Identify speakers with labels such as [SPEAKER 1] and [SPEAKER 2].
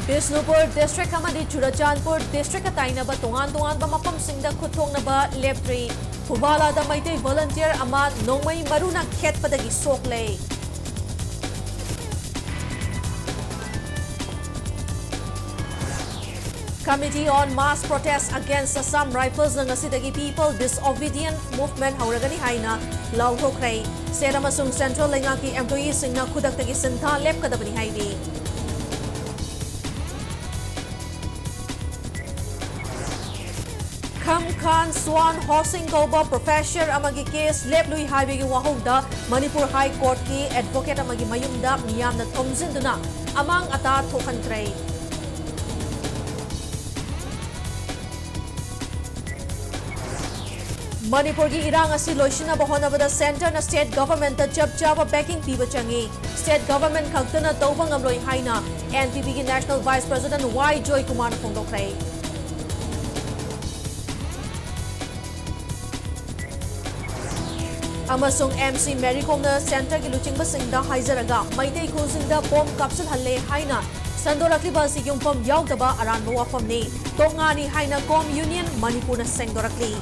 [SPEAKER 1] Bisnupur District amadi Churachandpur District atainaba tongan-tonganba mafamsingda khutthongnaba leptri. Hubalada maitei volunteer ama nongmai maruna khetpadagi soklei. Committee on Mass Protest Against Assam Rifles ng asidagi People Disobedient Movement hauragani haina lauthokrai. State amasung Central Lengaki employees singna khudaktagi sintha lepkadabani haini. Kham Khan Swan Housing Kauba Professor amagi case leplui haibigi wahongda Manipur High Court ki advocate amagi mayumda miyamna thomjinduna amang ata thokhankrei. Manipur ki irang asi loisinaba honabada center na state government ta chapchaba backing piba changi. State government khagtana tawba ngamloi haina NPP ki National Vice President Y Joy Kumar phongdokrai. Amasung MC Mericom na center ki luchingba singda haizaraga maitei khulsingda bom kapsul halle haina sandorakliba si yungpam yaudaba aranba wafamni tongani haina com union Manipur na sengdorakli.